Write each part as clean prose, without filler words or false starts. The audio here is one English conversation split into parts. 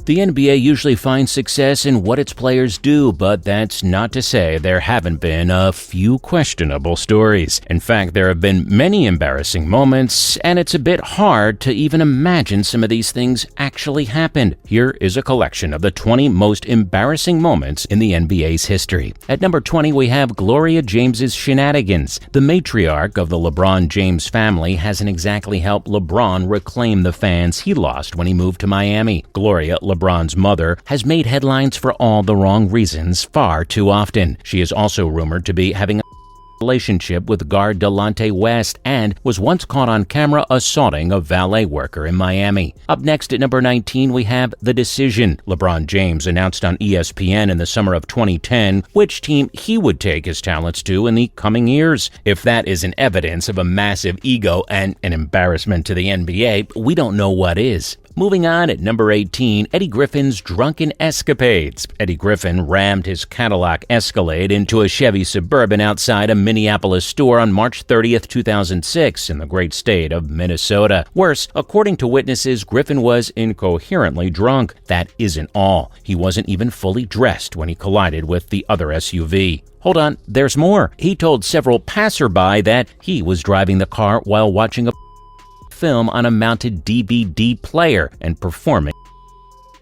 The NBA usually finds success in what its players do, but that's not to say there haven't been a few questionable stories. In fact, there have been many embarrassing moments, and it's a bit hard to even imagine some of these things actually happened. Here is a collection of the 20 most embarrassing moments in the NBA's history. At number 20, we have Gloria James's shenanigans. The matriarch of the LeBron James family hasn't exactly helped LeBron reclaim the fans he lost when he moved to Miami. Gloria, LeBron's mother, has made headlines for all the wrong reasons far too often. She is also rumored to be having a relationship with guard Delonte West and was once caught on camera assaulting a valet worker in Miami. Up next at number 19, we have The Decision. LeBron James announced on ESPN in the summer of 2010 which team he would take his talents to in the coming years. If that isn't evidence of a massive ego and an embarrassment to the NBA, we don't know what is. Moving on at number 18, Eddie Griffin's drunken escapades. Eddie Griffin rammed his Cadillac Escalade into a Chevy Suburban outside a Minneapolis store on March 30th, 2006 in the great state of Minnesota. Worse, according to witnesses, Griffin was incoherently drunk. That isn't all. He wasn't even fully dressed when he collided with the other SUV. Hold on, there's more. He told several passerby that he was driving the car while watching a film on a mounted DVD player and performing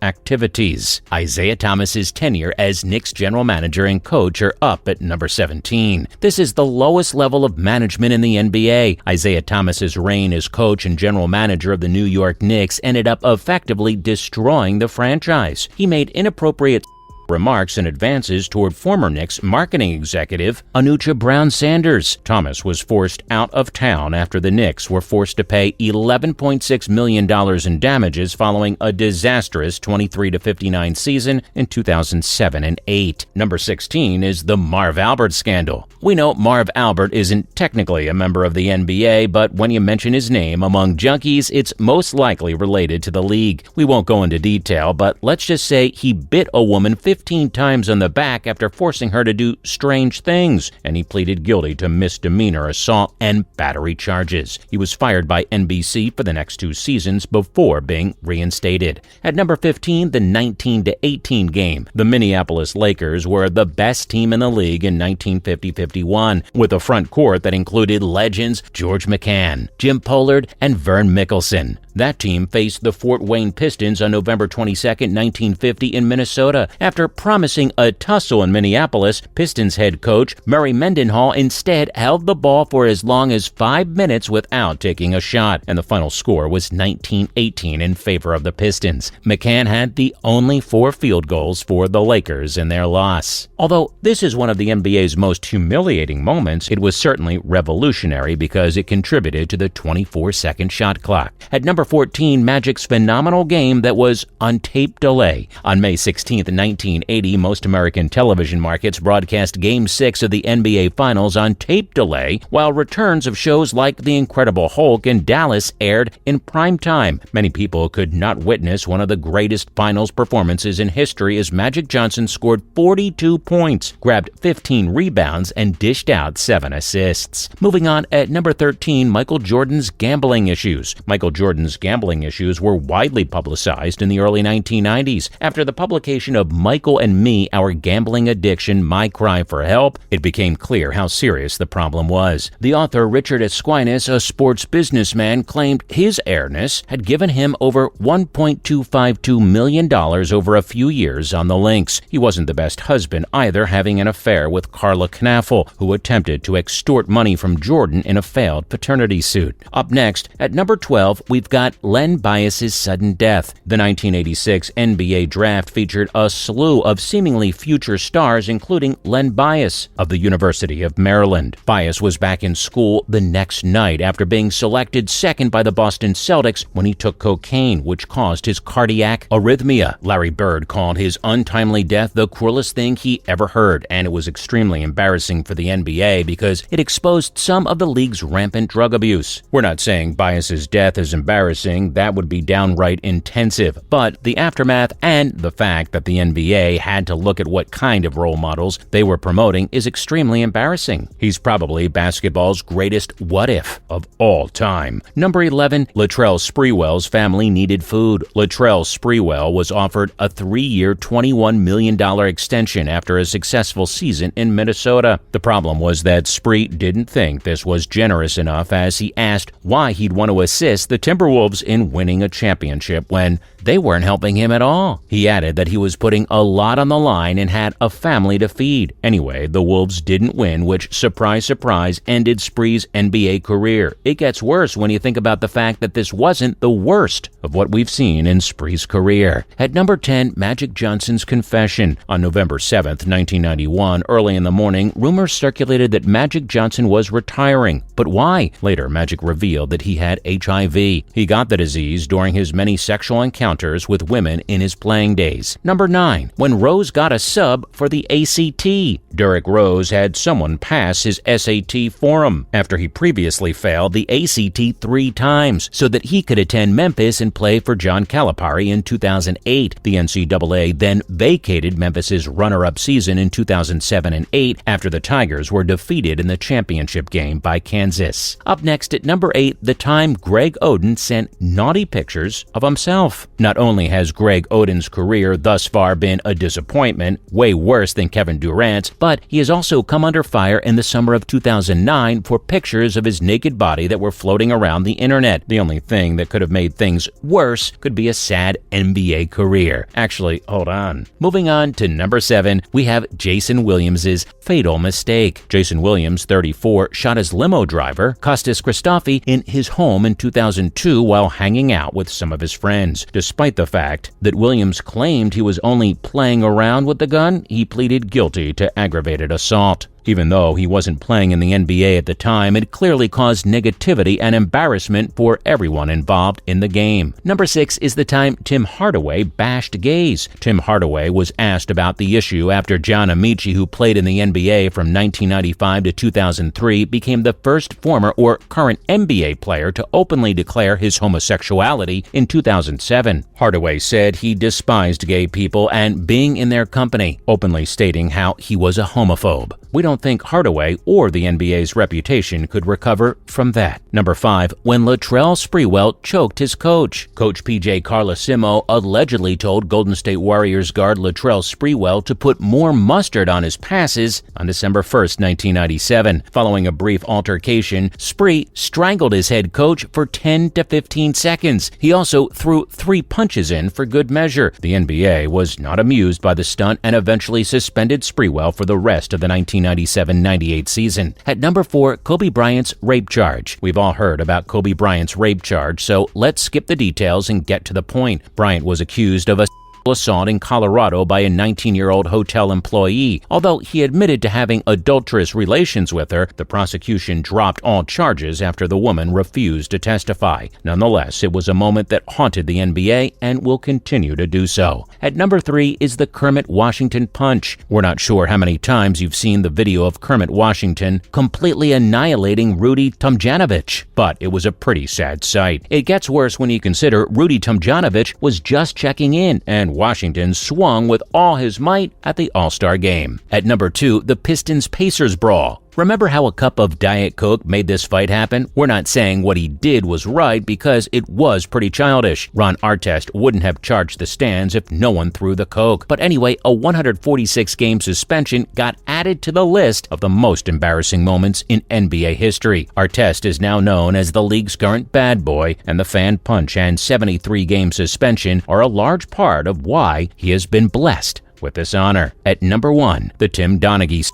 activities. Isaiah Thomas's tenure as Knicks general manager and coach are up at number 17. This is the lowest level of management in the NBA. Isaiah Thomas's reign as coach and general manager of the New York Knicks ended up effectively destroying the franchise. He made inappropriate remarks and advances toward former Knicks marketing executive Anucha Brown-Sanders. Thomas was forced out of town after the Knicks were forced to pay $11.6 million in damages following a disastrous 23-59 season in 2007 and 8. Number 16 is the Marv Albert scandal. We know Marv Albert isn't technically a member of the NBA, but when you mention his name among junkies, it's most likely related to the league. We won't go into detail, but let's just say he bit a woman 15 times on the back after forcing her to do strange things, and he pleaded guilty to misdemeanor assault and battery charges. He was fired by NBC for the next 2 seasons before being reinstated. At number 15, the 19-18 game. The Minneapolis Lakers were the best team in the league in 1950-51, with a front court that included legends George McCann, Jim Pollard, and Vern Mickelson. That team faced the Fort Wayne Pistons on November 22, 1950 in Minnesota. After promising a tussle in Minneapolis, Pistons head coach Murray Mendenhall instead held the ball for as long as 5 minutes without taking a shot, and the final score was 19-18 in favor of the Pistons. McCann had the only 4 field goals for the Lakers in their loss. Although this is one of the NBA's most humiliating moments, it was certainly revolutionary because it contributed to the 24-second shot clock. At number 14, Magic's phenomenal game that was on tape delay. On May 16, 1980, most American television markets broadcast Game 6 of the NBA Finals on tape delay, while returns of shows like The Incredible Hulk and Dallas aired in prime time. Many people could not witness one of the greatest finals performances in history as Magic Johnson scored 42 points, grabbed 15 rebounds, and dished out 7 assists. Moving on, at number 13, Michael Jordan's gambling issues. Michael Jordan's gambling issues were widely publicized in the early 1990s. After the publication of Michael and Me, Our Gambling Addiction, My Cry for Help, it became clear how serious the problem was. The author Richard Esquinas, a sports businessman, claimed his heiress had given him over $1.252 million over a few years on the links. He wasn't the best husband either, having an affair with Carla Knaffel, who attempted to extort money from Jordan in a failed paternity suit. Up next, at number 12, we've got Len Bias's sudden death. The 1986 NBA draft featured a slew of seemingly future stars, including Len Bias of the University of Maryland. Bias was back in school the next night after being selected second by the Boston Celtics when he took cocaine, which caused his cardiac arrhythmia. Larry Bird called his untimely death the cruelest thing he ever heard, and it was extremely embarrassing for the NBA because it exposed some of the league's rampant drug abuse. We're not saying Bias's death is embarrassing, that would be downright intensive, but the aftermath and the fact that the NBA NBA had to look at what kind of role models they were promoting is extremely embarrassing. He's probably basketball's greatest what-if of all time. Number 11, Latrell Sprewell's family needed food. Latrell Sprewell was offered a 3-year, $21 million extension after a successful season in Minnesota. The problem was that Spree didn't think this was generous enough, as he asked why he'd want to assist the Timberwolves in winning a championship when they weren't helping him at all. He added that he was putting a lot on the line and had a family to feed. Anyway, the Wolves didn't win, which, surprise, surprise, ended Spree's NBA career. It gets worse when you think about the fact that this wasn't the worst of what we've seen in Spree's career. At number 10, Magic Johnson's confession. On November 7th, 1991, early in the morning, rumors circulated that Magic Johnson was retiring. But why? Later, Magic revealed that he had HIV. He got the disease during his many sexual encounters with women in his playing days. Number 9, when Rose got a sub for the ACT. Derrick Rose had someone pass his SAT for him after he previously failed the ACT 3 times so that he could attend Memphis and play for John Calipari in 2008. The NCAA then vacated Memphis's runner-up season in 2007 and 8 after the Tigers were defeated in the championship game by Kansas. Up next at number 8, the time Greg Oden sent naughty pictures of himself. Not only has Greg Oden's career thus far been a disappointment, way worse than Kevin Durant's, but he has also come under fire in the summer of 2009 for pictures of his naked body that were floating around the internet. The only thing that could have made things worse could be a sad NBA career. Actually, hold on. Moving on to number 7, we have Jason Williams' fatal mistake. Jason Williams, 34, shot his limo driver, Kostas Christofi, in his home in 2002 while hanging out with some of his friends. Despite the fact that Williams claimed he was only playing around with the gun, he pleaded guilty to aggravated assault. Even though he wasn't playing in the NBA at the time, it clearly caused negativity and embarrassment for everyone involved in the game. Number 6 is the time Tim Hardaway bashed gays. Tim Hardaway was asked about the issue after John Amici, who played in the NBA from 1995 to 2003, became the first former or current NBA player to openly declare his homosexuality in 2007. Hardaway said he despised gay people and being in their company, openly stating how he was a homophobe. We don't think Hardaway or the NBA's reputation could recover from that. Number 5, when Latrell Sprewell choked his coach. Coach P.J. Carlesimo allegedly told Golden State Warriors guard Latrell Sprewell to put more mustard on his passes on December 1st, 1997. Following a brief altercation, Spree strangled his head coach for 10 to 15 seconds. He also threw 3 punches in for good measure. The NBA was not amused by the stunt and eventually suspended Sprewell for the rest of the 1997-98 season. At number 4, Kobe Bryant's rape charge. We've all heard about Kobe Bryant's rape charge, so let's skip the details and get to the point. Bryant was accused of a assault in Colorado by a 19-year-old hotel employee. Although he admitted to having adulterous relations with her, the prosecution dropped all charges after the woman refused to testify. Nonetheless, it was a moment that haunted the NBA and will continue to do so. At number 3 is the Kermit Washington punch. We're not sure how many times you've seen the video of Kermit Washington completely annihilating Rudy Tomjanovich, but it was a pretty sad sight. It gets worse when you consider Rudy Tomjanovich was just checking in and Washington swung with all his might at the All-Star game. At number 2, the Pistons-Pacers brawl. Remember how a cup of Diet Coke made this fight happen? We're not saying what he did was right because it was pretty childish. Ron Artest wouldn't have charged the stands if no one threw the Coke. But anyway, a 146-game suspension got added to the list of the most embarrassing moments in NBA history. Artest is now known as the league's current bad boy, and the fan punch and 73-game suspension are a large part of why he has been blessed with this honor. At number 1, the Tim Donaghy.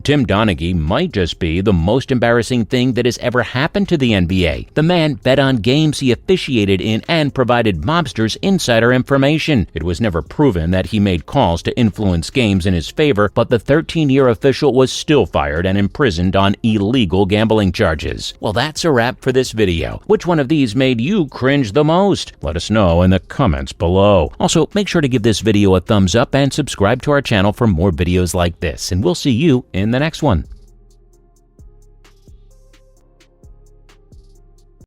Tim Donaghy might just be the most embarrassing thing that has ever happened to the NBA. The man bet on games he officiated in and provided mobsters insider information. It was never proven that he made calls to influence games in his favor, but the 13-year official was still fired and imprisoned on illegal gambling charges. Well, that's a wrap for this video. Which one of these made you cringe the most? Let us know in the comments below. Also, make sure to give this video a thumbs up and subscribe to our channel for more videos like this, and we'll see you in the next one.